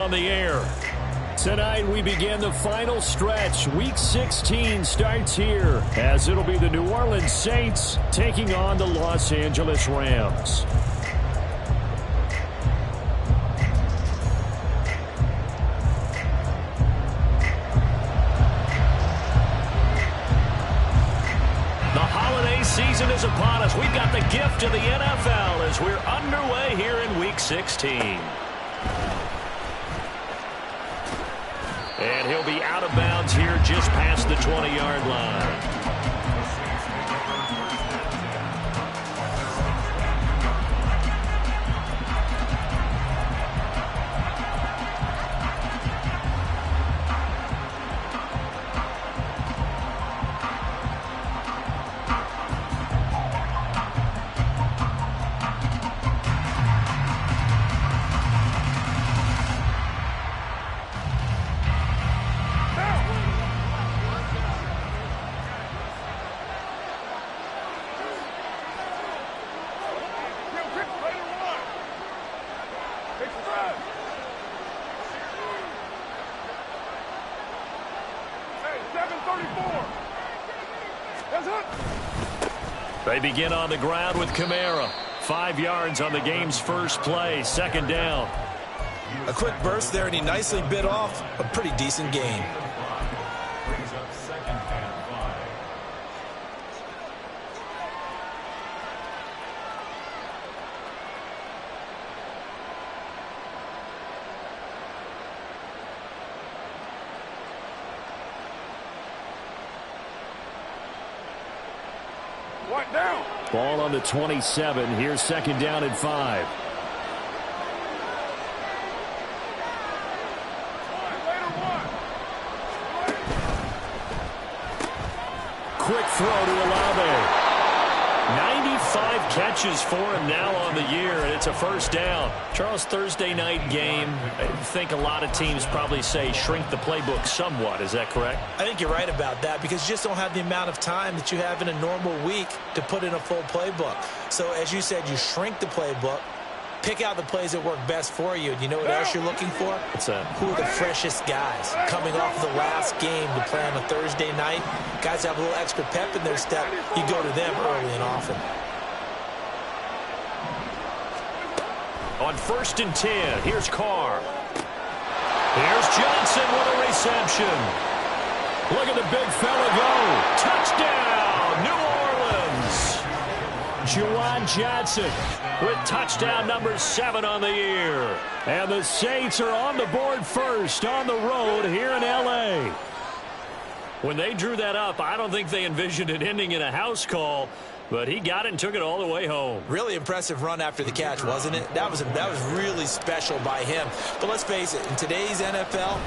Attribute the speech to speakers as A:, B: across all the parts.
A: On the air. Tonight we begin the final stretch. Week 16 starts here as it'll be the New Orleans Saints taking on the Los Angeles Rams. The holiday season is upon us. We've got the gift of the NFL as we're underway here in Week 16. And he'll be out of bounds here just past the 20-yard line. They begin on the ground with Kamara. 5 yards on the game's first play. Second down.
B: A quick burst there, and he nicely bit off a pretty decent gain.
A: Ball on the 27. Here's second down and 5. Quick throw to Olave. 95 catches for him now on the year, and it's a first down. Charles, Thursday night game, I think a lot of teams probably say shrink the playbook somewhat. Is that correct?
B: I think you're right about that because you just don't have the amount of time that you have in a normal week to put in a full playbook. So, as you said, you shrink the playbook, pick out the plays that work best for you. And you know what else you're looking for?
A: What's that?
B: Who are the freshest guys coming off the last game to play on a Thursday night? Guys have a little extra pep in their step. You go to them early and often.
A: On 1st and 10, here's Carr. Here's Johnson with a reception. Look at the big fella go. Touchdown, New Orleans. Juwan Johnson with touchdown number 7 on the year. And the Saints are on the board first on the road here in L.A. When they drew that up, I don't think they envisioned it ending in a house call. But he got it and took it all the way home.
B: Really impressive run after the catch, wasn't it? That was really special by him. But let's face it, in today's NFL,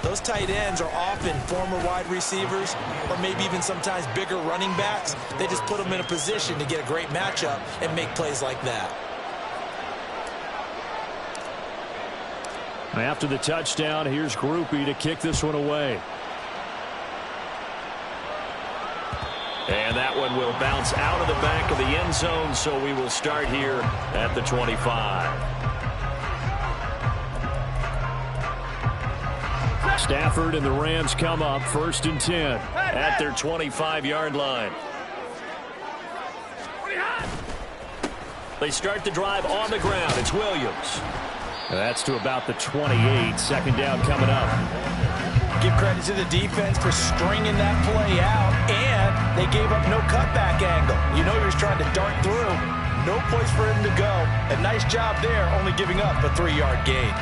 B: those tight ends are often former wide receivers or maybe even sometimes bigger running backs. They just put them in a position to get a great matchup and make plays like that.
A: After the touchdown, here's Groupie to kick this one away. And that one will bounce out of the back of the end zone, so we will start here at the 25. Stafford and the Rams come up 1st and 10 at their 25-yard line. They start the drive on the ground. It's Williams. And that's to about the 28. Second down coming up.
B: Give credit to the defense for stringing that play out, and they gave up no cutback angle. You know he was trying to dart through. No place for him to go. A nice job there, only giving up a 3-yard gain.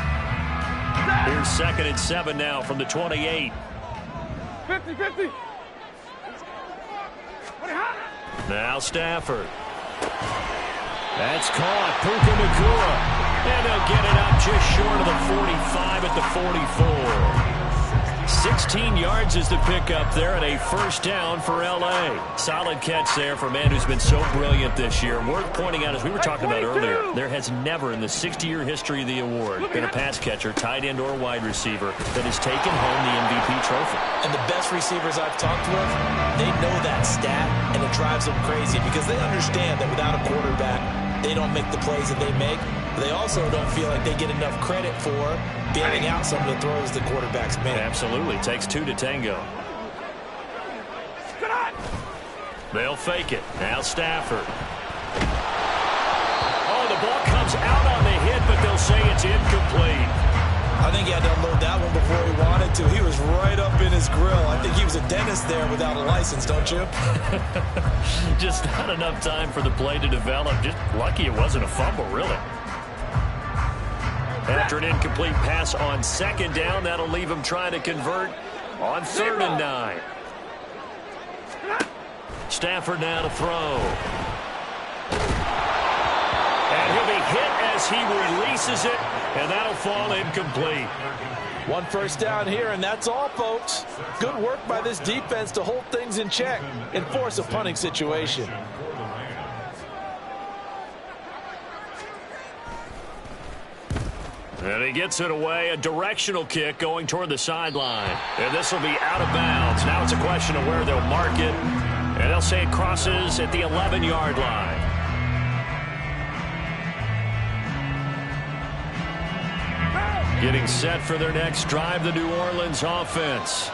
A: Here's 2nd and 7 now from the 28.
C: 50-50.
A: Now Stafford. That's caught. Puka Nacua. And they'll get it up just short of the 45 at the 44. 16 yards is the pickup there and a first down for L.A. Solid catch there for a man who's been so brilliant this year. Worth pointing out, as we were talking about earlier, there has never in the 60-year history of the award been a pass catcher, tight end or wide receiver that has taken home the MVP trophy.
B: And the best receivers I've talked with, they know that stat, and it drives them crazy because they understand that without a quarterback, they don't make the plays that they make. They also don't feel like they get enough credit for bailing out some of the throws the quarterback's made.
A: Absolutely. Takes two to tango. They'll fake it. Now Stafford. Oh, the ball comes out on the hit, but they'll say it's incomplete.
B: I think he had to unload that one before he wanted to. He was right up in his grill. I think he was a dentist there without a license, don't you?
A: Just not enough time for the play to develop. Just lucky it wasn't a fumble, really. After an incomplete pass on second down, that'll leave him trying to convert on 3rd and 9. Stafford now to throw. And he'll be hit as he releases it, and that'll fall incomplete.
B: 1 first down here, and that's all, folks. Good work by this defense to hold things in check and force a punting situation.
A: And he gets it away, a directional kick going toward the sideline. And this will be out of bounds. Now it's a question of where they'll mark it. And they'll say it crosses at the 11-yard line. Getting set for their next drive, the New Orleans offense.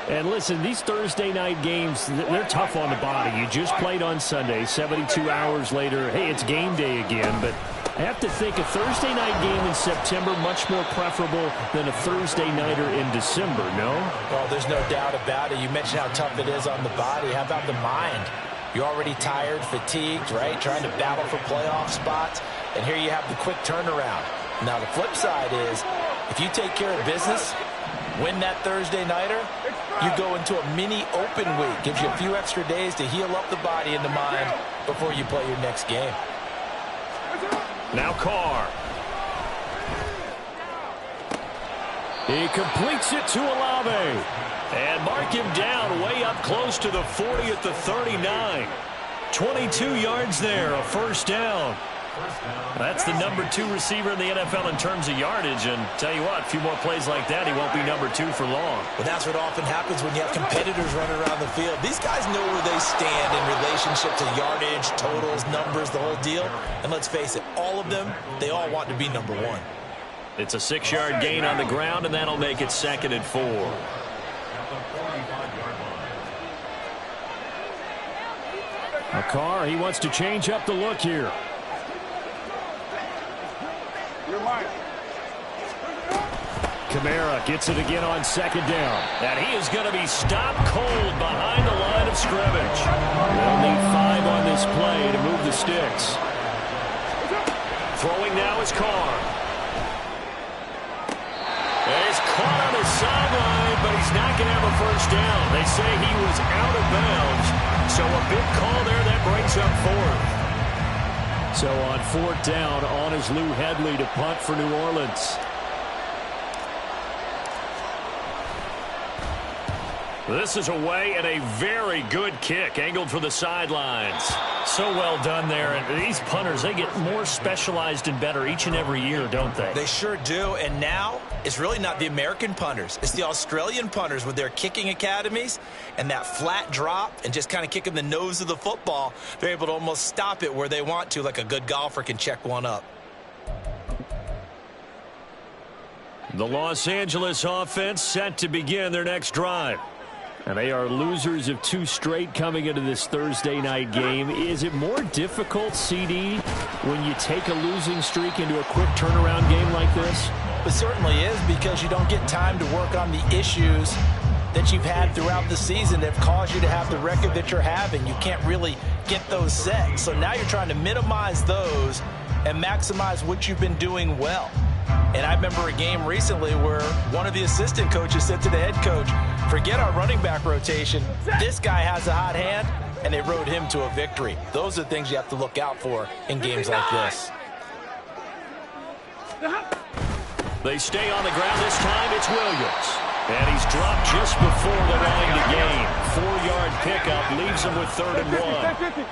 D: And listen, these Thursday night games, they're tough on the body. You just played on Sunday, 72 hours later. Hey, it's game day again, but I have to think a Thursday night game in September much more preferable than a Thursday nighter in December, no?
B: Well, there's no doubt about it. You mentioned how tough it is on the body. How about the mind? You're already tired, fatigued, right? Trying to battle for playoff spots. And here you have the quick turnaround. Now, the flip side is, if you take care of business, win that Thursday nighter, you go into a mini open week. Gives you a few extra days to heal up the body and the mind before you play your next game.
A: Now Carr. He completes it to Olave. And mark him down way up close to the 40 at the 39. 22 yards there, a first down. That's the number 2 receiver in the NFL in terms of yardage. And tell you what, a few more plays like that, he won't be number 2 for long.
B: But that's what often happens when you have competitors running around the field. These guys know where they stand in relationship to yardage, totals, numbers, the whole deal. And let's face it, all of them, they all want to be number 1.
A: It's a 6-yard gain on the ground, and that'll make it 2nd and 4.
D: Carr, he wants to change up the look here. Kamara gets it again on 2nd down.
A: And he is going to be stopped cold behind the line of scrimmage. They'll need 5 on this play to move the sticks. Throwing now is Carr. And he's caught on his sideline, but he's not going to have a first down. They say he was out of bounds. So a big call there that brings up 4th.
D: So on 4th down, on is Lou Hedley to punt for New Orleans.
A: This is away and a very good kick angled for the sidelines. So well done there. And these punters, they get more specialized and better each and every year, don't they?
B: They sure do. And now it's really not the American punters. It's the Australian punters with their kicking academies and that flat drop and just kind of kicking the nose of the football. They're able to almost stop it where they want to, like a good golfer can check one up.
A: The Los Angeles offense set to begin their next drive.
D: And they are losers of 2 straight coming into this Thursday night game. Is it more difficult, CD, when you take a losing streak into a quick turnaround game like this?
B: It certainly is, because you don't get time to work on the issues that you've had throughout the season that have caused you to have the record that you're having. You can't really get those set. So now you're trying to minimize those and maximize what you've been doing well. And I remember a game recently where one of the assistant coaches said to the head coach, forget our running back rotation. This guy has a hot hand, and they rode him to a victory. Those are things you have to look out for in games like this.
A: They stay on the ground this time. It's Williams. And he's dropped just before the line to gain. 4-yard pickup leaves him with 3rd and 1.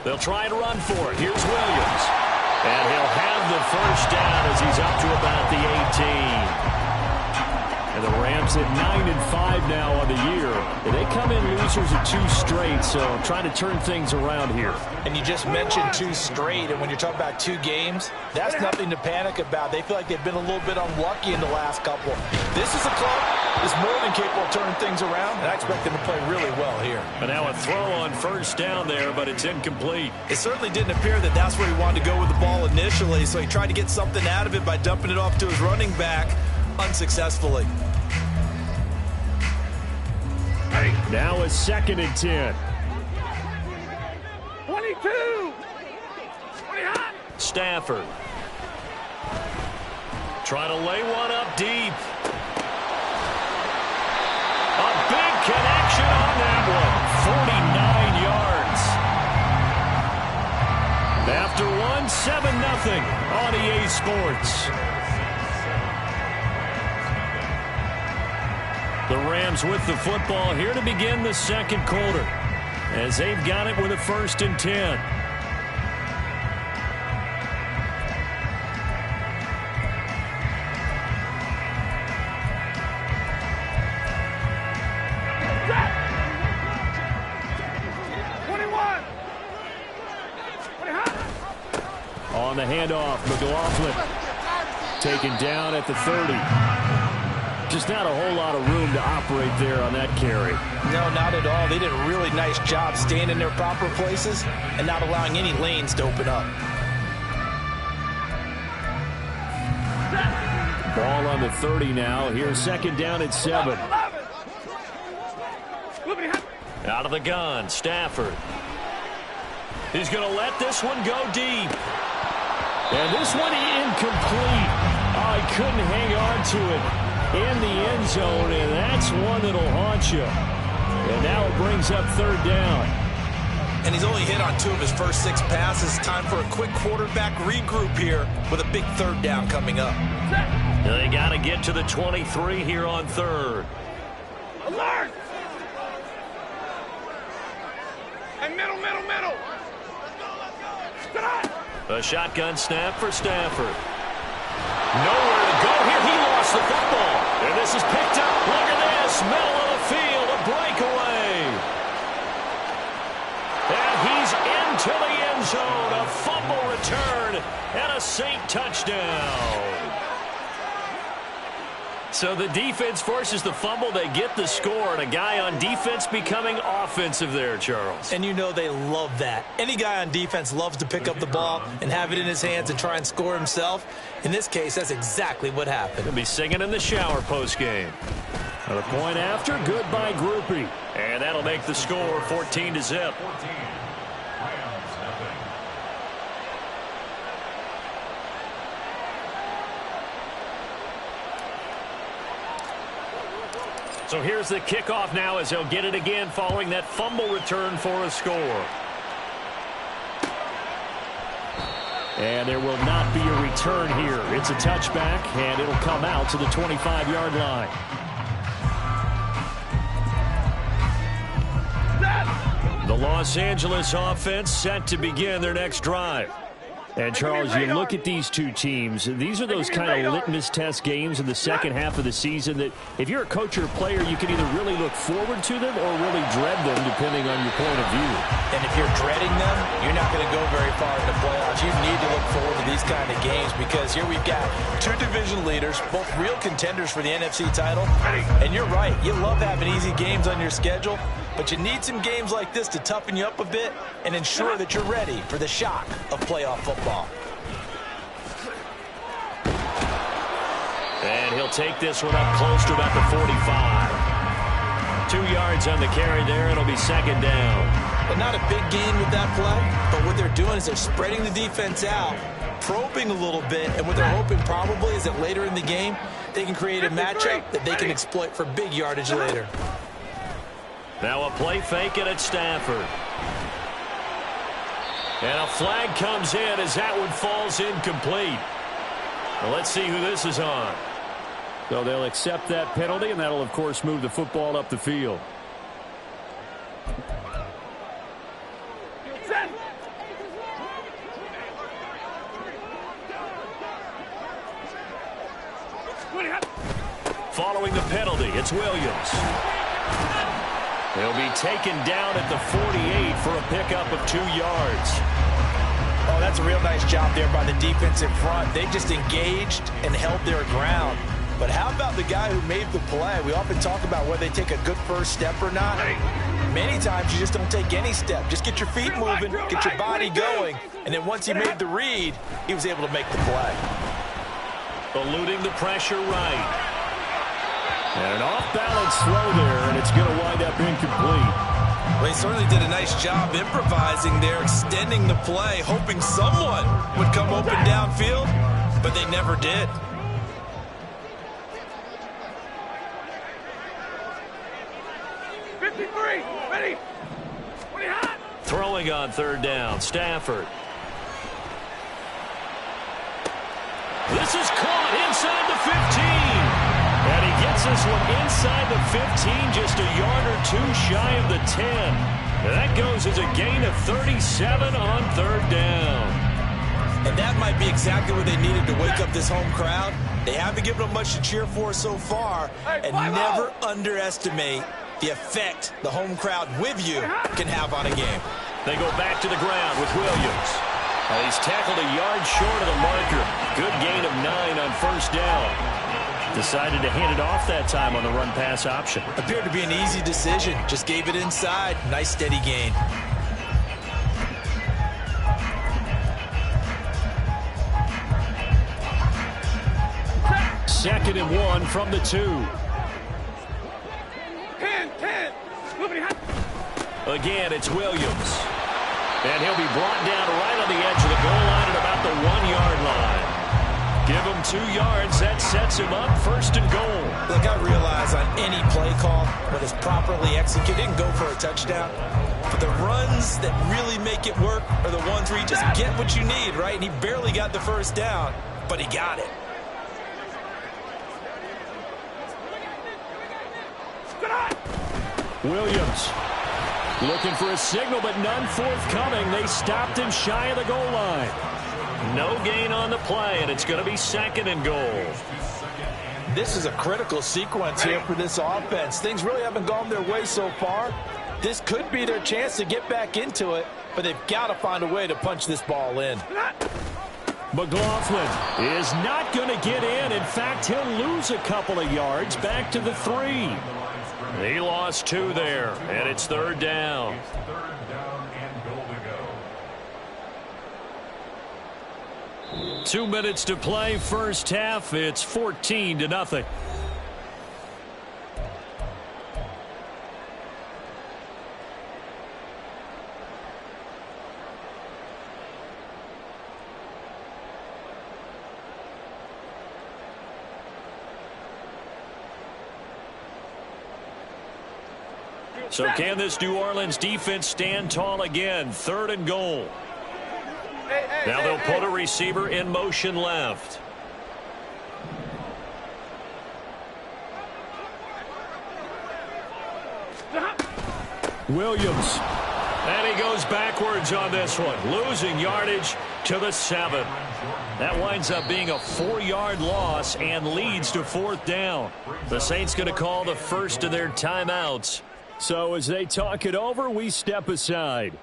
A: They'll try and run for it. Here's Williams. And he'll have the first down as he's up to about the 18.
D: And the Rams at 9-5 now on the year. And they come in losers of 2 straight, so trying to turn things around here.
B: And you just mentioned 2 straight, and when you're talking about 2 games, that's nothing to panic about. They feel like they've been a little bit unlucky in the last couple. This is a club that's more than capable of turning things around, and I expect them to play really well here.
A: And now a throw on first down there, but it's incomplete.
B: It certainly didn't appear that that's where he wanted to go with the ball initially, so he tried to get something out of it by dumping it off to his running back unsuccessfully.
D: Now a 2nd and 10.
C: 22.
A: Stafford. Trying to lay one up deep. A big connection on that one. 49 yards. After one, 7-0 on EA Sports. The Rams with the football here to begin the 2nd quarter, as they've got it with a 1st and 10. On the handoff, McLaughlin taken down at the 30. Just not a whole lot of room to operate there on that carry.
B: No, not at all. They did a really nice job staying in their proper places and not allowing any lanes to open up.
D: Ball on the 30 now. Here's 2nd down at 7.
A: Out of the gun, Stafford. He's going to let this one go deep.
D: And this one incomplete. Oh, he couldn't hang on to it in the end zone, and that's one that'll haunt you. And now it brings up 3rd down.
B: And he's only hit on 2 of his first 6 passes. Time for a quick quarterback regroup here with a big 3rd down coming up.
A: They got to get to the 23 here on 3rd.
C: Alert! And middle.
A: A shotgun snap for Stafford. Nowhere to go here. He lost the football. And this is picked up. Look at this. Middle of the field. A breakaway. And he's into the end zone. A fumble return. And a Saint touchdown. So the defense forces the fumble. They get the score. And a guy on defense becoming offensive there, Charles.
B: And you know they love that. Any guy on defense loves to pick up the ball and have it in his hands and try and score himself. In this case, that's exactly what happened.
A: He'll be singing in the shower post-game.
D: A point after. Goodbye, groupie.
A: And that'll make the score 14-0. So here's the kickoff now as they'll get it again following that fumble return for a score.
D: And there will not be a return here. It's a touchback, and it'll come out to the 25-yard line. The Los Angeles offense set to begin their next drive. And, Charles, you look at these 2 teams, these are those kind of litmus test games in the second half of the season that if you're a coach or a player, you can either really look forward to them or really dread them, depending on your point of view.
B: And if you're dreading them, you're not going to go very far in the playoffs. You need to look forward to these kind of games because here we've got 2 division leaders, both real contenders for the NFC title. And you're right, you love having easy games on your schedule, but you need some games like this to toughen you up a bit and ensure that you're ready for the shock of playoff football.
A: And he'll take this one up close to about the 45. 2 yards on the carry there. It'll be 2nd down.
B: But not a big gain with that play. But what they're doing is they're spreading the defense out, probing a little bit, and what they're hoping probably is that later in the game, they can create a matchup that they can exploit for big yardage later.
A: Now a play fake it at Stafford. And a flag comes in as that one falls incomplete. Well, let's see who this is on.
D: So they'll accept that penalty, and that'll, of course, move the football up the field.
A: following the penalty. It's Williams. He'll be taken down at the 48 for a pickup of 2 yards.
B: Oh, that's a real nice job there by the defense in front. They just engaged and held their ground. But how about the guy who made the play? We often talk about whether they take a good first step or not. Many times you just don't take any step. Just get your feet moving, get your body going, and then once he made the read, he was able to make the play.
A: Eluding the pressure right. And an off-balance throw there, and it's going to wind up incomplete.
B: Well, he certainly did a nice job improvising there, extending the play, hoping someone would come open downfield, but they never did.
C: Ready?
A: Throwing on third down, Stafford. This is caught inside the 15. And he gets this one inside the 15, just a yard or 2 shy of the 10. And that goes as a gain of 37 on third down.
B: And that might be exactly what they needed to wake up this home crowd. They haven't given them much to cheer for so far. And never underestimate the effect the home crowd with you can have on a game.
A: They go back to the ground with Williams. He's tackled a yard short of the marker. Good gain of 9 on first down. Decided to hand it off that time on the run-pass option.
B: Appeared to be an easy decision. Just gave it inside. Nice steady gain.
A: Second and 1 from the 2.
C: 10.
A: Again, it's Williams. And he'll be brought down right on the edge of the goal line at about the 1-yard line. Give him 2 yards. That sets him up first and goal.
B: Look, I realize on any play call, when it's properly executed, it can go for a touchdown. But the runs that really make it work are the ones where you just get what you need, right? And he barely got the first down, but he got it.
A: Williams looking for a signal, but none forthcoming. They stopped him shy of the goal line. No gain on the play, and it's going to be second and goal.
B: This is a critical sequence here for this offense. Things really haven't gone their way so far. This could be their chance to get back into it, but they've got to find a way to punch this ball in.
A: McLaughlin is not going to get in. In fact, he'll lose a couple of yards back to the 3. He lost 2 there, and it's third down. 2 minutes to play, first half. It's 14-0. So can this New Orleans defense stand tall again? Third and goal. Now they'll put a receiver in motion left. Williams. And he goes backwards on this one, losing yardage to the 7. That winds up being a 4-yard loss and leads to fourth down. The Saints going to call the first of their timeouts. So as they talk it over, we step aside.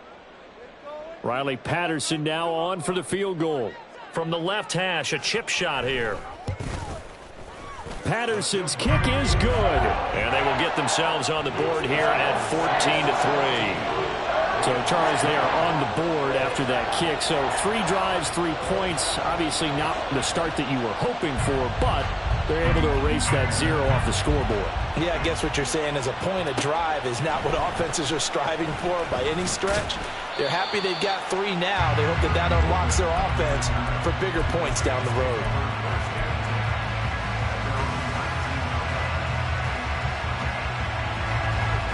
A: Riley Patterson now on for the field goal. From the left hash, a chip shot here. Patterson's kick is good. And they will get themselves on the board here at 14-3. So, Charles, they are on the board after that kick. So 3 drives, 3 points. Obviously not the start that you were hoping for, but they're able to erase that 0 off the scoreboard.
B: Yeah, I guess what you're saying is a point of drive is not what offenses are striving for by any stretch. They're happy they've got 3 now. They hope that that unlocks their offense for bigger points down the road.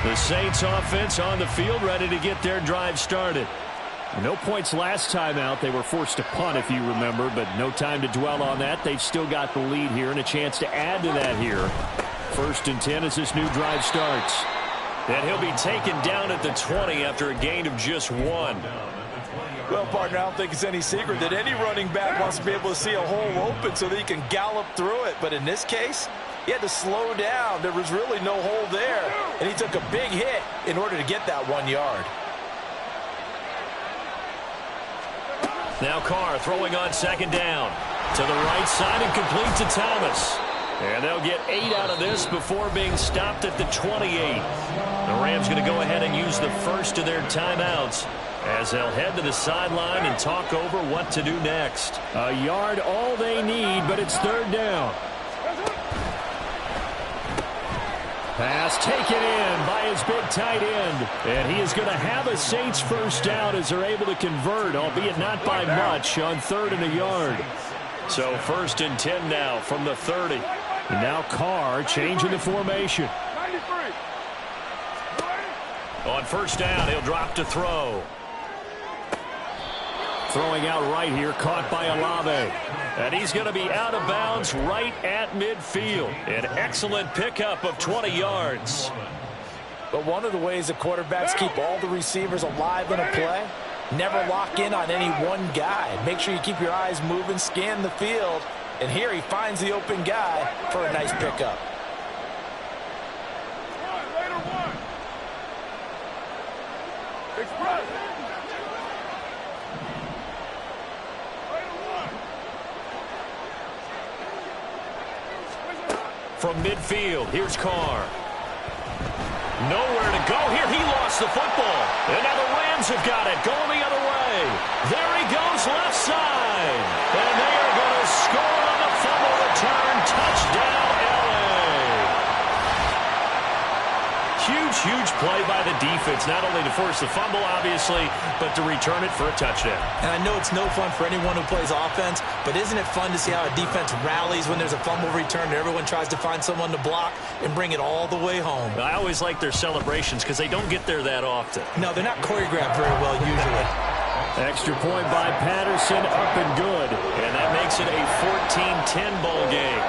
A: The Saints offense on the field, ready to get their drive started. No points last time out. They were forced to punt, if you remember, but no time to dwell on that. They've still got the lead here and a chance to add to that here. First and 10 as this new drive starts. And he'll be taken down at the 20 after a gain of just 1.
B: Well, partner, I don't think it's any secret that any running back wants to be able to see a hole open so that he can gallop through it. But in this case, He had to slow down. There was really no hole there. And he took a big hit in order to get that 1 yard.
A: Now Carr throwing on second down. To the right side and complete to Thomas. And they'll get 8 out of this before being stopped at the 28. The Rams going to go ahead and use the first of their timeouts as they'll head to the sideline and talk over what to do next.
D: A yard all they need, but it's third down. Pass taken in by his big tight end. And he is going to have a Saints first down as they're able to convert, albeit not by much, on 3rd and a yard.
A: So 1st and 10 now from the 30.
D: And now Carr changing the formation.
C: 93.
A: On 1st down, he'll drop to throw.
D: Throwing out right here, caught by Olave.
A: And he's going to be out of bounds right at midfield. An excellent pickup of 20 yards.
B: But one of the ways that quarterbacks keep all the receivers alive in a play, never lock in on any one guy. Make sure you keep your eyes moving, scan the field. And here he finds the open guy for a nice pickup.
C: Express.
A: From midfield, here's Carr. Nowhere to go here. He lost the football. And now the Rams have got it. Going the other way. There he goes, left side. And they are going to score on the fumble return. Touchdown, LA. Huge play by the defense. Not only to force the fumble, obviously, but to return it for a touchdown.
B: And I know it's no fun for anyone who plays offense, but isn't it fun to see how a defense rallies when there's a fumble return and everyone tries to find someone to block and bring it all the way home?
A: I always like their celebrations because they don't get there that often.
B: No, they're not choreographed very well usually.
D: Extra point by Patterson, up and good.
A: And that makes it a 14-10 ball game.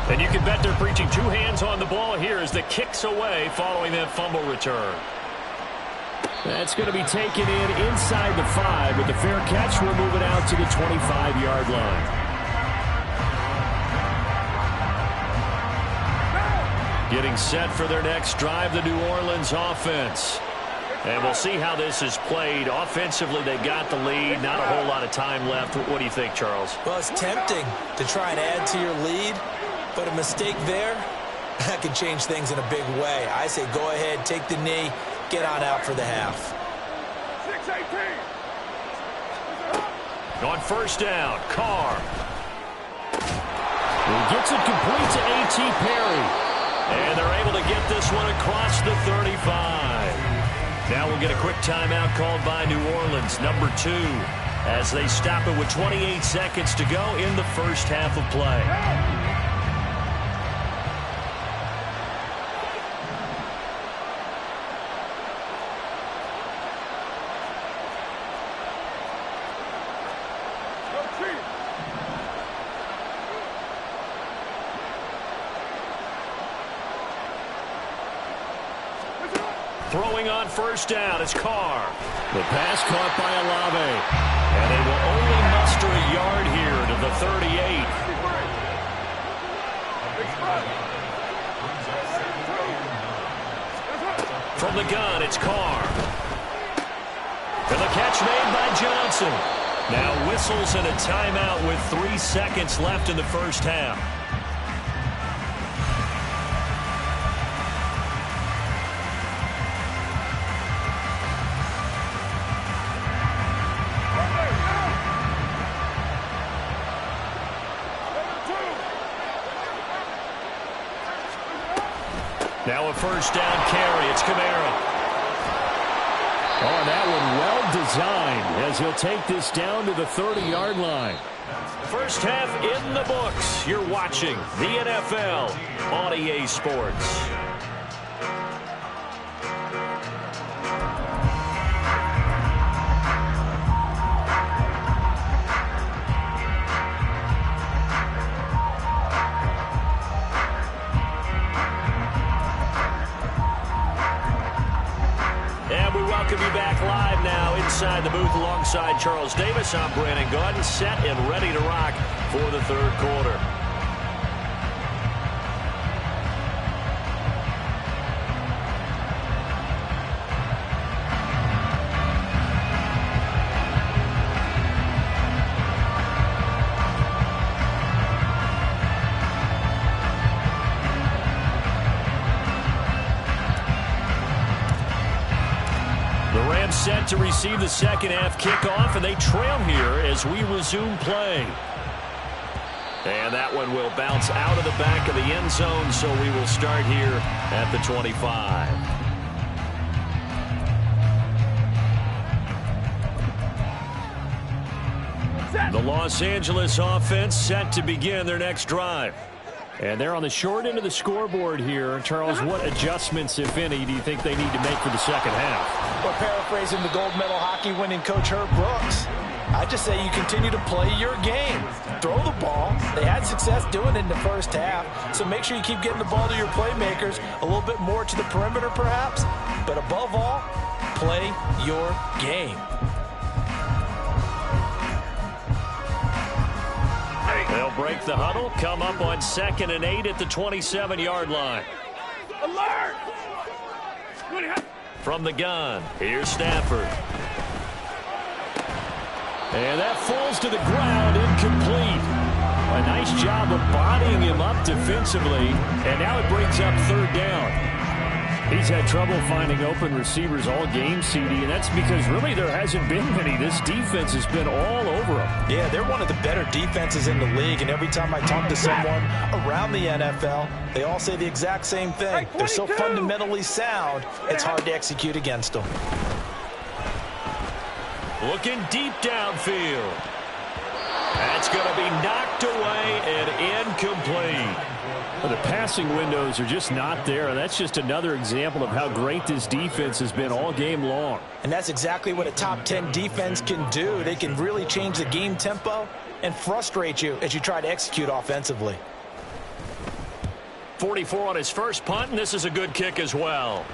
A: And you can bet they're preaching 2 hands on the ball here as the kick's away following that fumble return.
D: That's going to be taken in inside the 5. With the fair catch, we'll move it out to the 25-yard line.
A: Getting set for their next drive, the New Orleans offense. And we'll see how this is played. Offensively, they got the lead. Not a whole lot of time left. What do you think, Charles?
B: Well, it's tempting to try and add to your lead, but a mistake there, that can change things in a big way. I say go ahead, take the knee, get on out for the half.
C: 6-18.
A: On 1st down, Carr.
D: He gets it complete to A.T. Perry.
A: And they're able to get this one across the 35. Now we'll get a quick timeout called by New Orleans, number 2, as they stop it with 28 seconds to go in the first half of play. Throwing on 1st down is Carr.
D: The pass caught by Olave.
A: And they will only muster a yard here to the 38. From the gun, it's Carr. And the catch made by Johnson. Now whistles and a timeout with 3 seconds left in the first half. Now a 1st down carry. It's Kamara.
D: Oh, that one well designed as he'll take this down to the 30-yard line.
A: First half in the books. You're watching the NFL on EA Sports. Alongside Charles Davis, I'm Brandon Gaudin, set and ready to rock for the third quarter. Set to receive the second half kickoff, and they trail here as we resume play. And that one will bounce out of the back of the end zone, so we will start here at the 25. The Los Angeles offense set to begin their next drive. And they're on the short end of the scoreboard here. Charles, what adjustments, if any, do you think they need to make for the second half?
B: Well, paraphrasing the gold medal hockey winning coach Herb Brooks, I just say you continue to play your game. Throw the ball. They had success doing it in the first half, so make sure you keep getting the ball to your playmakers, a little bit more to the perimeter perhaps, but above all, play your game.
A: They'll break the huddle, come up on 2nd and 8 at the 27-yard line.
C: Alert!
A: From the gun, here's Stafford. And that falls to the ground, incomplete. A nice job of bodying him up defensively, and now it brings up third down. He's had trouble finding open receivers all game, CD, and that's because really there hasn't been many. This defense has been all over him.
B: Yeah, they're one of the better defenses in the league, and every time I talk to someone around the NFL, they all say the exact same thing. They're so fundamentally sound, it's hard to execute against them.
A: Looking deep downfield. That's going to be knocked away and incomplete.
D: Well, the passing windows are just not there, and that's just another example of how great this defense has been all game long.
B: And that's exactly what a top 10 defense can do. They can really change the game tempo and frustrate you as you try to execute offensively.
A: 44 on his first punt, and this is a good kick as well.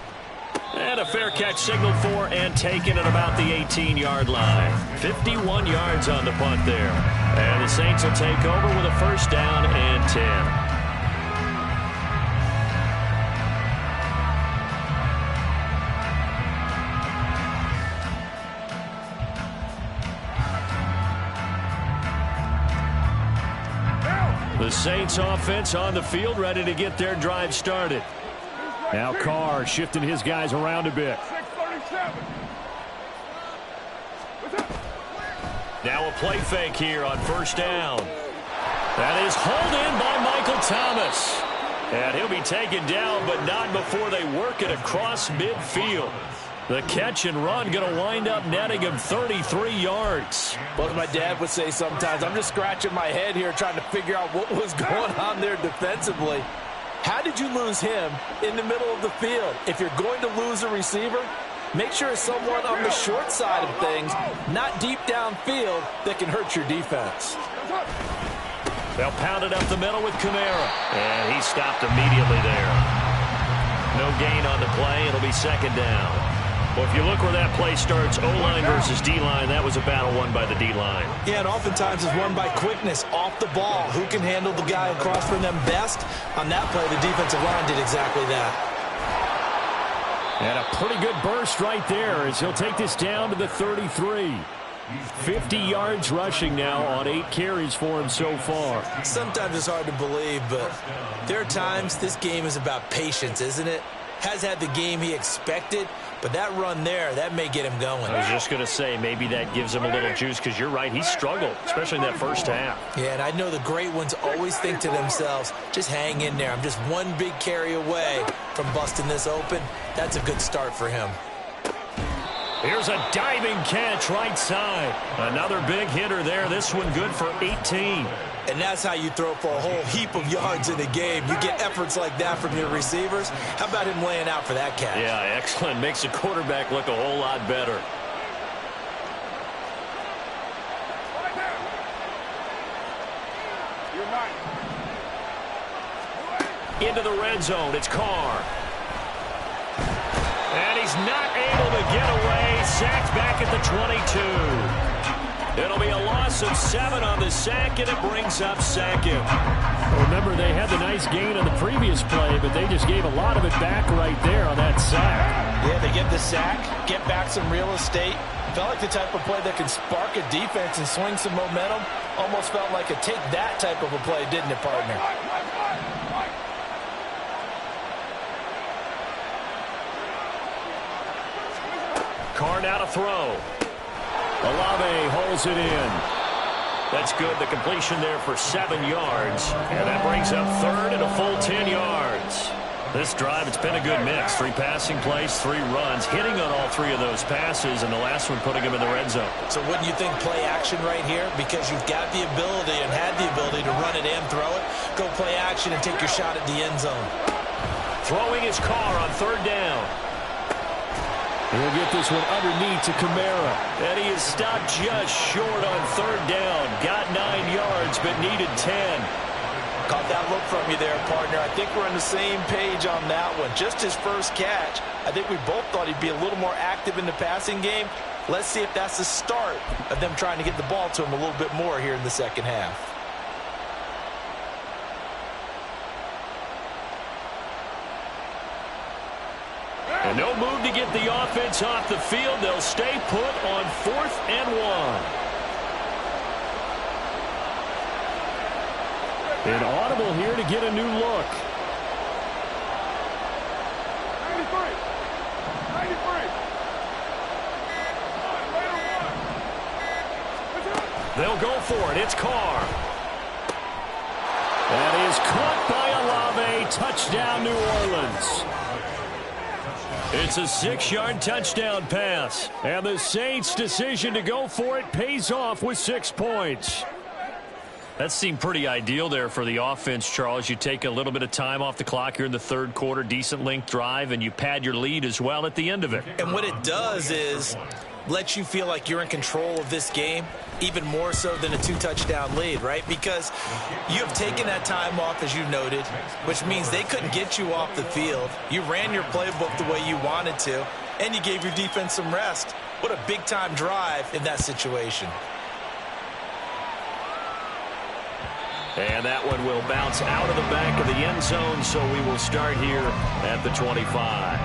A: And a fair catch signaled for and taken at about the 18-yard line. 51 yards on the punt there. And the Saints will take over with a first down and 10. The Saints offense on the field, ready to get their drive started.
D: Now Carr shifting his guys around a bit.
C: 637.
A: Now a play fake here on first down. That is hauled in by Michael Thomas. And he'll be taken down, but not before they work it across midfield. The catch and run going to wind up netting him 33 yards.
B: Well, as my dad would say sometimes, I'm just scratching my head here trying to figure out what was going on there defensively. How did you lose him in the middle of the field? If you're going to lose a receiver, make sure it's someone on the short side of things, not deep downfield, that can hurt your defense.
A: They'll pound it up the middle with Kamara. And he stopped immediately there. No gain on the play. It'll be second down. Well, if you look where that play starts, O-line versus D-line, that was a battle won by the D-line.
B: Yeah, and oftentimes it's won by quickness off the ball. Who can handle the guy across from them best? On that play, the defensive line did exactly that.
D: And a pretty good burst right there as he'll take this down to the 33. 50 yards rushing now on 8 carries for him so far.
B: Sometimes it's hard to believe, but there are times this game is about patience, isn't it? Has had the game he expected, but that run there, that may get him going.
A: I was just going to say, maybe that gives him a little juice, because you're right, he struggled, especially in that first half.
B: Yeah, and I know the great ones always think to themselves, just hang in there. I'm just one big carry away from busting this open. That's a good start for him.
A: Here's a diving catch right side. Another big hitter there. This one good for 18.
B: And that's how you throw for a whole heap of yards in a game. You get efforts like that from your receivers. How about him laying out for that catch?
A: Yeah, excellent. Makes the quarterback look a whole lot better.
C: Right there. You're
A: Into the red zone. It's Carr. And he's not able to get away. Sacked back at the 22. It'll be a loss of 7 on the sack, and it brings up second.
D: Remember, they had the nice gain on the previous play, but they just gave a lot of it back right there on that sack.
B: Yeah, they get the sack, get back some real estate. Felt like the type of play that can spark a defense and swing some momentum. Almost felt like a take-that type of a play, didn't it, partner?
A: Carr now to throw. Olave holds it in. That's good. The completion there for 7 yards. And that brings up third and a full 10 yards. This drive, it's been a good mix. 3 passing plays, 3 runs, hitting on all 3 of those passes, and the last one putting him in the red zone.
B: So wouldn't you think play action right here? Because you've got the ability and had the ability to run it and throw it. Go play action and take your shot at the end zone.
A: Throwing his Carr on third down.
D: He'll get this one underneath to Kamara.
A: And he is stopped just short on third down. Got 9 yards, but needed 10.
B: Caught that look from you there, partner. I think we're on the same page on that one. Just his first catch. I think we both thought he'd be a little more active in the passing game. Let's see if that's the start of them trying to get the ball to him a little bit more here in the second half.
A: And no move to get the offense off the field. They'll stay put on 4th and 1.
D: An audible here to get a new look.
C: 93. 93.
A: They'll go for it. It's Carr.
D: That is caught by Olave. Touchdown, New Orleans.
A: It's a 6-yard touchdown pass.
D: And the Saints' decision to go for it pays off with 6 points.
A: That seemed pretty ideal there for the offense, Charles. You take a little bit of time off the clock here in the third quarter, decent length drive, and you pad your lead as well at the end of it.
B: And what it does is let you feel like you're in control of this game, even more so than a 2-touchdown lead, right? Because you have taken that time off, as you noted, which means they couldn't get you off the field. You ran your playbook the way you wanted to, and you gave your defense some rest. What a big-time drive in that situation.
A: And that one will bounce out of the back of the end zone, so we will start here at the 25.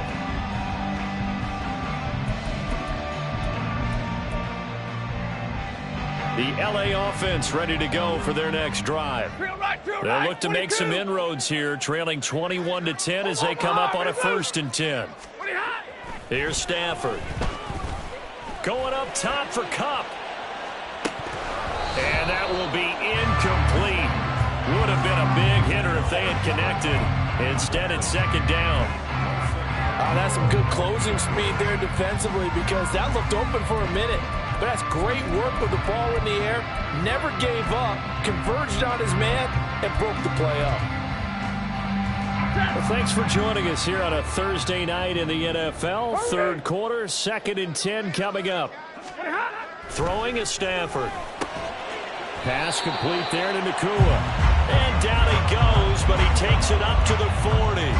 A: The L.A. offense ready to go for their next drive. They'll look to make some inroads here, trailing 21-10 as they come up on a 1st and 10. Here's Stafford. Going up top for Kupp. And that will be incomplete. Would have been a big hitter if they had connected. Instead, it's 2nd down.
B: That's some good closing speed there defensively, because that looked open for a minute. But that's great work with the ball in the air. Never gave up, converged on his man, and broke the play up.
D: Well, thanks for joining us here on a Thursday night in the NFL. Third quarter, 2nd and 10 coming up.
A: Throwing is Stafford.
D: Pass complete there to Nakua.
A: And down he goes, but he takes it up to the 40.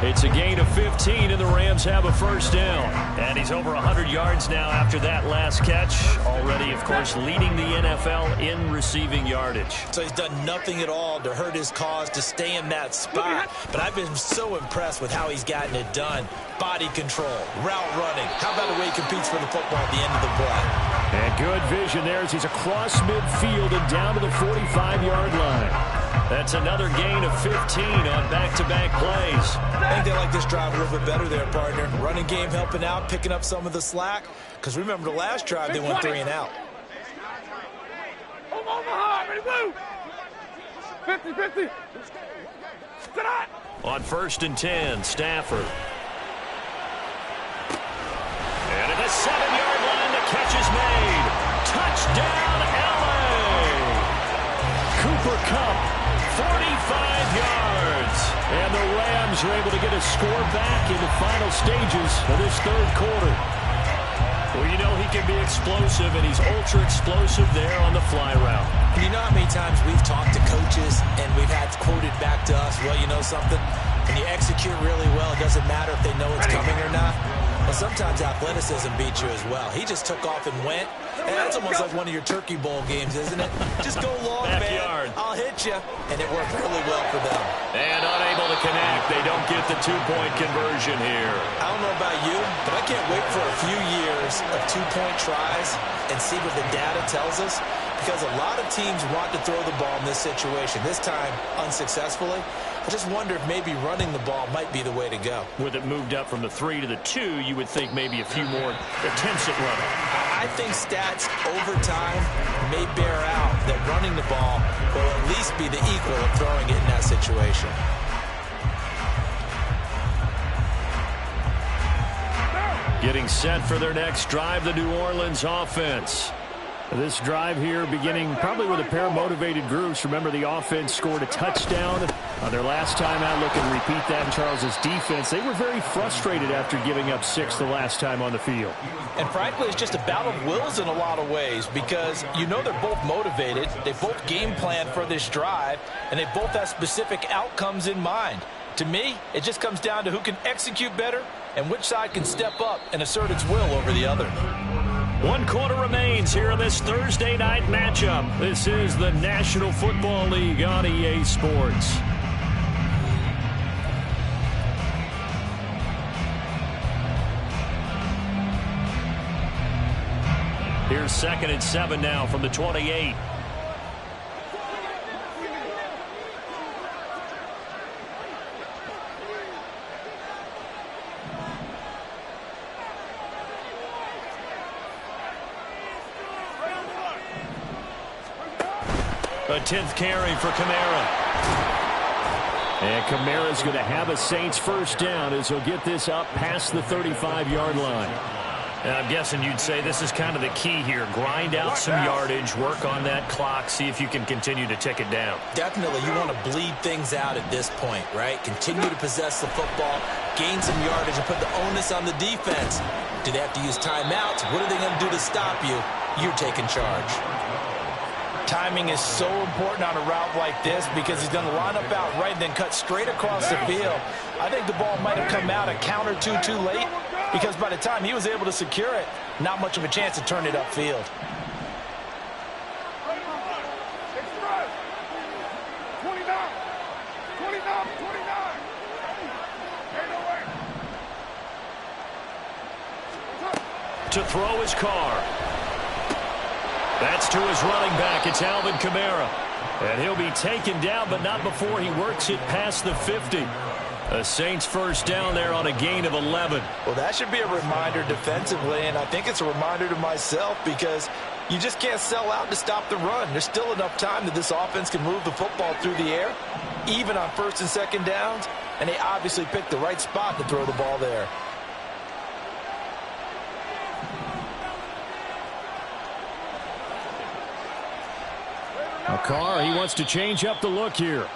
A: It's a gain of 15, and the Rams have a 1st down. And he's over 100 yards now after that last catch. Already, of course, leading the NFL in receiving yardage.
B: So he's done nothing at all to hurt his cause, to stay in that spot. But I've been so impressed with how he's gotten it done. Body control, route running. How about the way he competes for the football at the end of the play?
D: And good vision there as he's across midfield and down to the 45-yard line.
A: That's another gain of 15 on back-to-back plays.
B: I think they like this drive a little bit better there, partner. Running game helping out, picking up some of the slack. Because remember the last drive, they went 3 and out.
C: Omaha, ready to move. 50-50.
A: On 1st and 10, Stafford. And at the 7-yard line, the catch is made. Touchdown, L.A.
D: Cooper Kupp.
A: 45 yards.
D: And the Rams are able to get a score back in the final stages of this third quarter.
A: Well, you know he can be explosive, and he's ultra-explosive there on the fly route.
B: And you know how many times we've talked to coaches and we've had quoted back to us, well, you know something? When you execute really well, it doesn't matter if they know it's coming or not. Well, sometimes athleticism beats you as well. He just took off and went, That's almost like one of your Turkey Bowl games, isn't it? Just go long,
D: Backyard.
B: man. I'll hit you. And it worked really well for them.
A: And unable to connect. They don't get the two-point conversion here.
B: I don't know about you, but I can't wait for a few years of two-point tries and see what the data tells us, because a lot of teams want to throw the ball in this situation, this time unsuccessfully. I just wonder if maybe running the ball might be the way to go.
D: With it moved up from the 3 to the 2, you would think maybe a few more attempts at running.
B: I think stats over time may bear out that running the ball will at least be the equal of throwing it in that situation.
D: Getting set for their next drive, the New Orleans offense. This drive here beginning probably with a pair of motivated groups. Remember, the offense scored a touchdown on their last time out. Look and repeat that in Charles's defense. They were very frustrated after giving up 6 the last time on the field.
B: And frankly, it's just a battle of wills in a lot of ways, because you know they're both motivated. They both game plan for this drive, and they both have specific outcomes in mind. To me, it just comes down to who can execute better and which side can step up and assert its will over the other.
D: 1 quarter remains here in this Thursday night matchup. This is the National Football League on EA Sports. Here's 2nd and 7 now from the 28. A 10th carry for Kamara. And Kamara's going to have a Saints first down as he'll get this up past the 35-yard line.
A: And I'm guessing you'd say this is kind of the key here. Grind out some yardage, work on that clock, see if you can continue to tick it down.
B: Definitely, you want to bleed things out at this point, right? Continue to possess the football, gain some yardage, and put the onus on the defense. Do they have to use timeouts? What are they going to do to stop you? You're taking charge. Timing is so important on a route like this, because he's going to line up out right and then cut straight across the field. I think the ball might have come out a count or two too late, because by the time he was able to secure it, not much of a chance to turn it upfield.
D: To throw his car. That's to his running back. It's Alvin Kamara. And he'll be taken down, but not before he works it past the 50. A Saints first down there on a gain of 11.
B: Well, that should be a reminder defensively, and I think it's a reminder to myself, because you just can't sell out to stop the run. There's still enough time that this offense can move the football through the air, even on 1st and 2nd downs, and they obviously picked the right spot to throw the ball there.
D: Carr, he wants to change up the look here.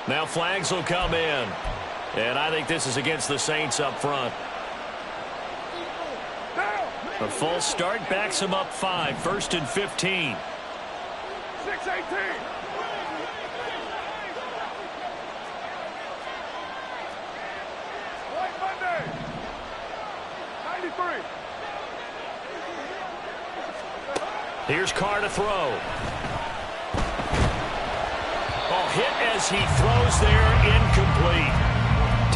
D: Now flags will come in. And I think this is against the Saints up front. A false start backs him up 5. 1st and 15.
C: 6-18. White Monday. 93.
D: Here's Carr to throw. Hit as he throws there, incomplete.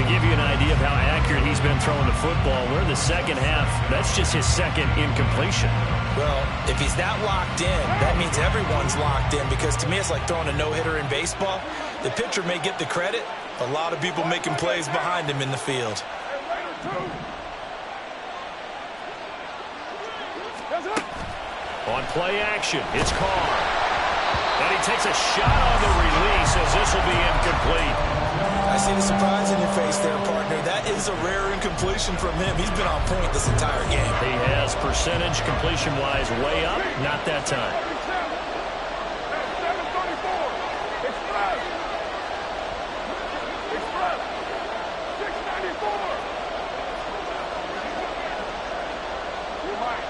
D: To give you an idea of how accurate he's been throwing the football, we're in the second half. That's just his 2nd incompletion.
B: Well, if he's that locked in, that means everyone's locked in, because to me it's like throwing a no-hitter in baseball. The pitcher may get the credit, a lot of people making plays behind him in the field.
D: On play action, it's Carr. And he takes a shot on the release as this will be incomplete.
B: I see the surprise in your face there, partner. That is a rare incompletion from him. He's been on point this entire game.
D: He has percentage completion-wise way up. Not that time.
C: 734. Express. Express. 694. You might.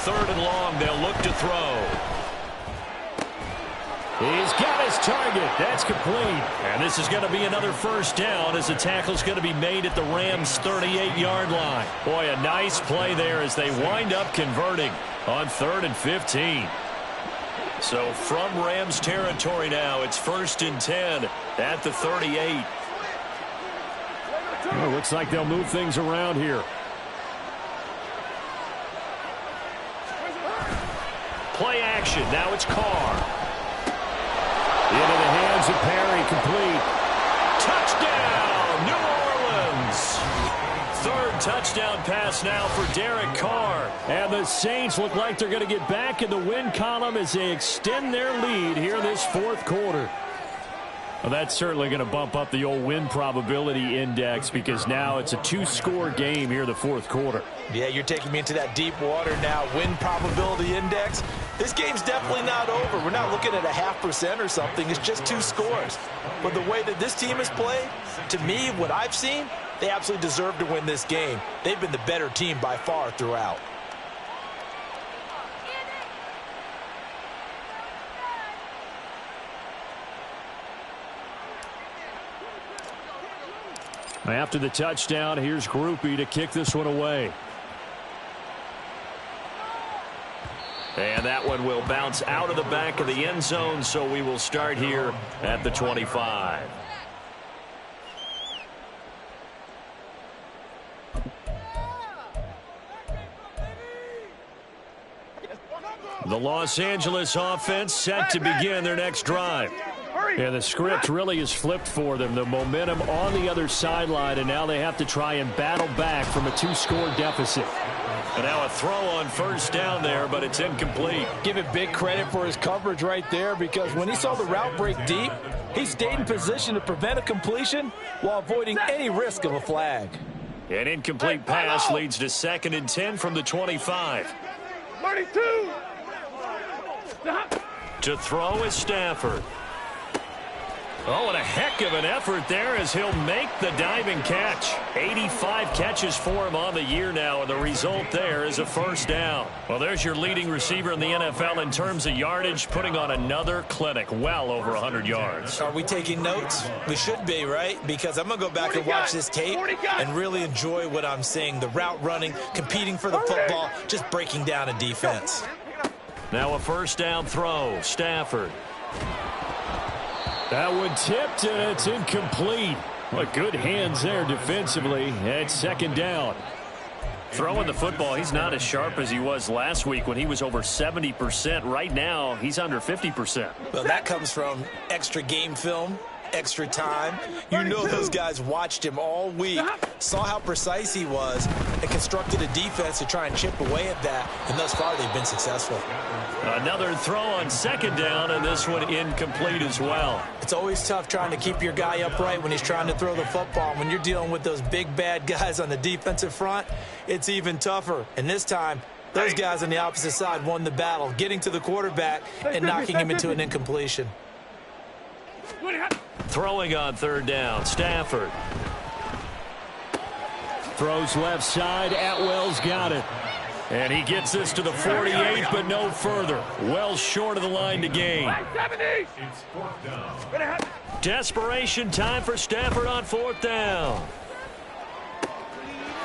D: 3rd and long, they'll look to throw. He's got his target. That's complete.
A: And this is going to be another first down as the tackle's going to be made at the Rams' 38-yard line. Boy, a nice play there as they wind up converting on 3rd and 15. So from Rams territory now, it's 1st and 10 at the 38.
D: Well, looks like they'll move things around here.
A: Play action. Now it's Carr.
D: Into the hands of Perry, complete.
A: Touchdown, New Orleans. 3rd touchdown pass now for Derek Carr.
D: And the Saints look like they're going to get back in the win column as they extend their lead here this 4th quarter. Well, that's certainly going to bump up the old win probability index because now it's a 2-score game here the 4th quarter.
B: Yeah, you're taking me into that deep water now. Win probability index. This game's definitely not over. We're not looking at a 0.5% or something. It's just 2 scores. But the way that this team has played, to me, what I've seen, they absolutely deserve to win this game. They've been the better team by far throughout.
D: After the touchdown, here's Groupie to kick this one away.
A: And that one will bounce out of the back of the end zone, so we will start here at the 25. The Los Angeles offense set to begin their next drive. And the script really is flipped for them. The momentum on the other sideline, and now they have to try and battle back from a 2-score deficit. And now a throw on 1st down there, but it's incomplete.
B: Give it big credit for his coverage right there because when he saw the route break deep, he stayed in position to prevent a completion while avoiding any risk of a flag.
A: An incomplete pass leads to 2nd and 10 from the 25.
C: 32.
A: To throw is Stafford. Oh, and a heck of an effort there as he'll make the diving catch. 85 catches for him on the year now, and the result there is a 1st down. Well, there's your leading receiver in the NFL in terms of yardage, putting on another clinic, well over 100 yards.
B: Are we taking notes? We should be, right? Because I'm going to go back and watch this tape and really enjoy what I'm seeing. The route running, competing for the football, just breaking down a defense.
A: Now a 1st down throw, Stafford.
D: That one tipped, and it's incomplete. Well, good hands there defensively. It's 2nd down.
A: Throwing the football, he's not as sharp as he was last week when he was over 70%. Right now, he's under 50%.
B: Well, that comes from extra game film, extra time. You know those guys watched him all week, saw how precise he was, and constructed a defense to try and chip away at that. And thus far, they've been successful.
A: Another throw on 2nd down, and this one incomplete as well.
B: It's always tough trying to keep your guy upright when he's trying to throw the football. When you're dealing with those big, bad guys on the defensive front, it's even tougher. And this time, those guys on the opposite side won the battle, getting to the quarterback and knocking him into an incompletion.
A: Throwing on 3rd down, Stafford.
D: Throws left side. Atwell's got it.
A: And he gets this to the 48, but no further. Well short of the line to gain. Desperation time for Stafford on 4th down.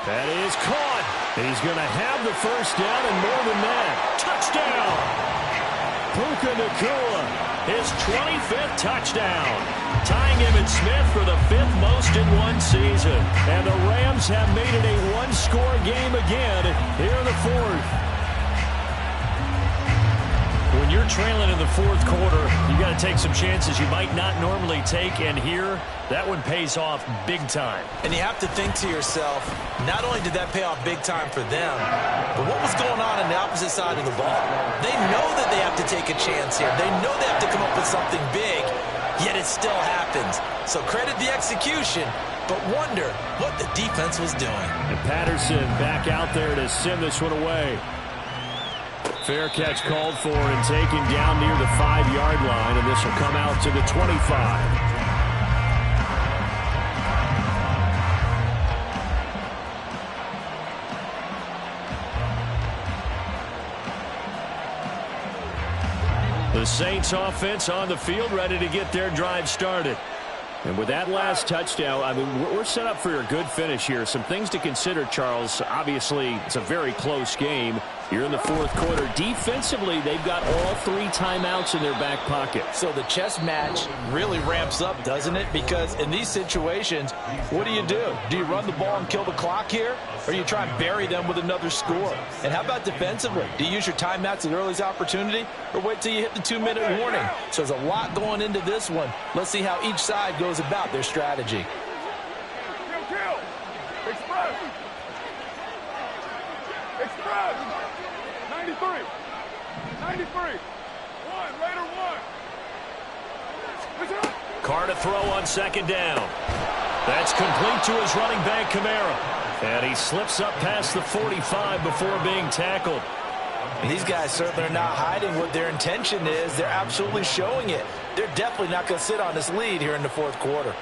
D: That is caught. He's going to have the 1st down and more than that.
A: Touchdown!
D: Puka Nacua,
A: his 25th touchdown, tying him and Smith for the 5th most in one season.
D: And the Rams have made it a 1-score game again here in the 4th.
A: When you're trailing in the 4th quarter, you got to take some chances you might not normally take, and here, that one pays off big time.
B: And you have to think to yourself, not only did that pay off big time for them, but what was going on the opposite side of the ball? They know that they have to take a chance here. They know they have to come up with something big, yet it still happens. So credit the execution, but wonder what the defense was doing.
D: And Patterson back out there to send this one away. Fair catch called for and taken down near the 5-yard line, and this will come out to the 25. The Saints offense on the field, ready to get their drive started. And with that last touchdown, I mean, we're set up for a good finish here. Some things to consider, Charles. Obviously, it's a very close game. You're in the fourth quarter. Defensively, they've got all 3 timeouts in their back pocket.
B: So the chess match really ramps up, doesn't it? Because in these situations, what do? Do you run the ball and kill the clock here? Or do you try and bury them with another score? And how about defensively? Do you use your timeouts at the earliest opportunity? Or wait till you hit the 2-minute warning? So there's a lot going into this one. Let's see how each side goes about their strategy.
C: Kill. Express. 93. 93. Raider 1.
A: Carr to throw on second down. That's complete to his running back, Kamara. And he slips up past the 45 before being tackled.
B: And these guys certainly are not hiding what their intention is. They're absolutely showing it. They're definitely not going to sit on this lead here in the fourth quarter.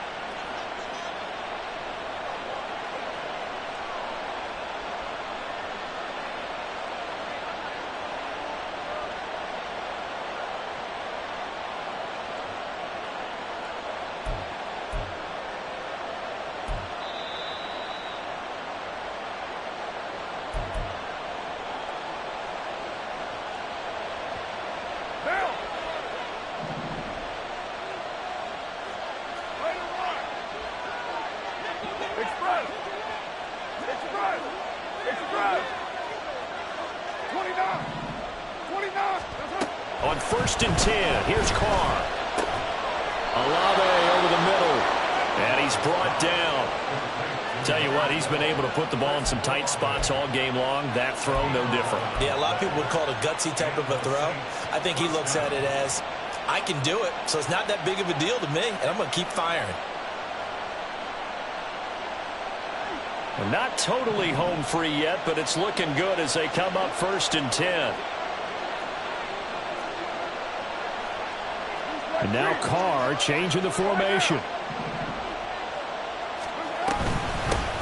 A: On first and 10, here's Carr. Olave over the middle, and he's brought down. Tell you what, he's been able to put the ball in some tight spots all game long. That throw, no different.
B: Yeah, a lot of people would call it a gutsy type of a throw. I think he looks at it as, I can do it, so it's not that big of a deal to me, and I'm going to keep firing.
A: Well, not totally home free yet, but it's looking good as they come up first and 10.
D: And now Carr changing the formation.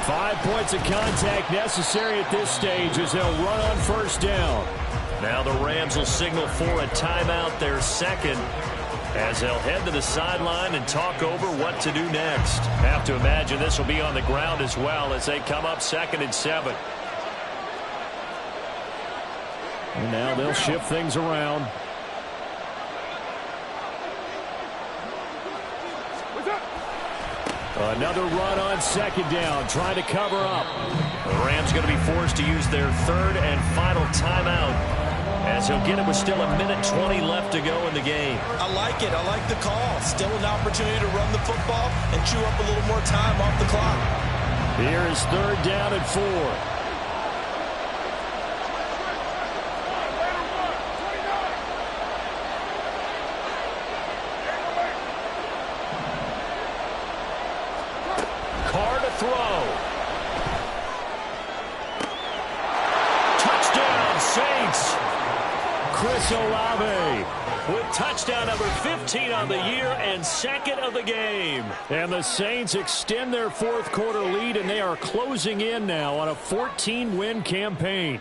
D: 5 points of contact necessary at this stage as they'll run on first down.
A: Now the Rams will signal for a timeout, their second, as they'll head to the sideline and talk over what to do next. Have to imagine this will be on the ground as well as they come up second and 7.
D: And now they'll shift things around. Another run on second down, trying to cover up.
A: The Rams going to be forced to use their third and final timeout as he'll get it with still 1:20 left to go in the game.
B: I like it. I like the call. Still an opportunity to run the football and chew up a little more time off the clock.
D: Here is third down and 4.
A: Throw. Touchdown, Saints.
D: Chris Olave
A: with touchdown number 15 on the year and second of the game.
D: And the Saints extend their fourth quarter lead, and they are closing in now on a 14-win campaign.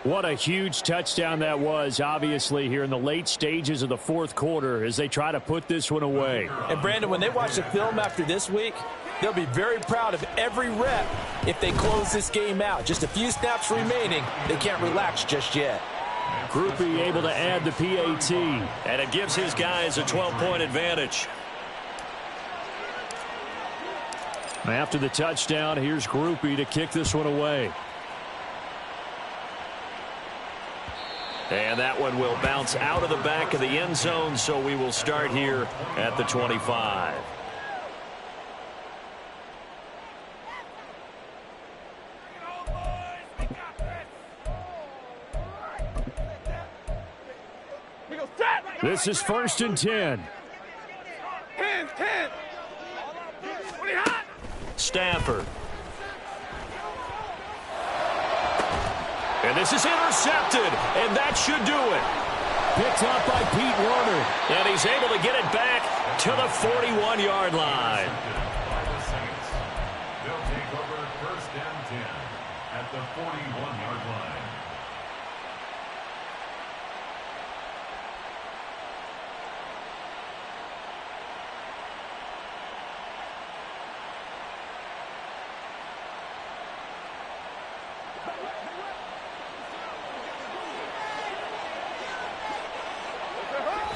D: What a huge touchdown that was, obviously, here in the late stages of the fourth quarter as they try to put this one away.
B: And, Brandon, when they watch the film after this week, they'll be very proud of every rep if they close this game out. Just a few snaps remaining. They can't relax just yet.
D: Groupie able to add the PAT.
A: And it gives his guys a 12-point advantage.
D: After the touchdown, here's Groupie to kick this one away.
A: And that one will bounce out of the back of the end zone, so we will start here at the 25.
D: This is first and 10.
C: 10. Hot.
A: Stafford. And this is intercepted, and that should do it.
D: Picked up by Pete Werner.
A: And he's able to get it back to the 41-yard line.
E: They'll take over first and 10 at the 41-yard line.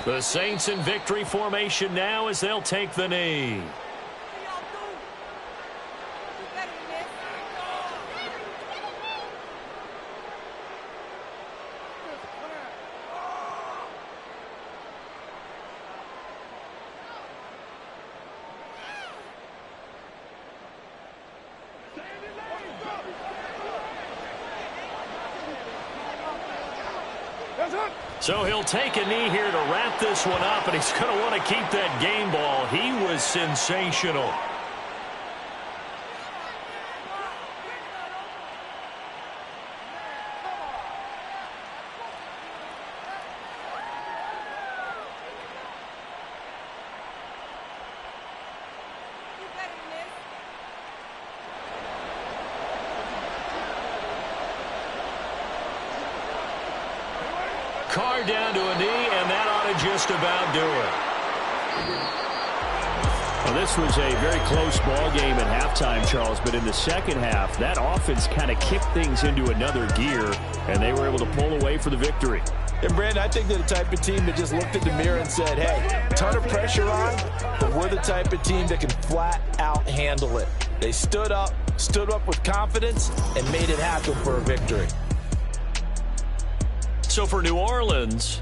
A: The Saints in victory formation now as they'll take the knee. So he'll take a knee here to wrap this one up, and he's going to want to keep that game ball. He was sensational. Carr down to a knee, and that ought to just about do it.
D: Well, this was a very close ball game at halftime, Charles, but in the second half, that offense kind of kicked things into another gear, and they were able to pull away for the victory.
B: And, Brandon, I think they're the type of team that just looked in the mirror and said, hey, ton of pressure on, but we're the type of team that can flat out handle it. They stood up with confidence, and made it happen for a victory.
A: So for New Orleans,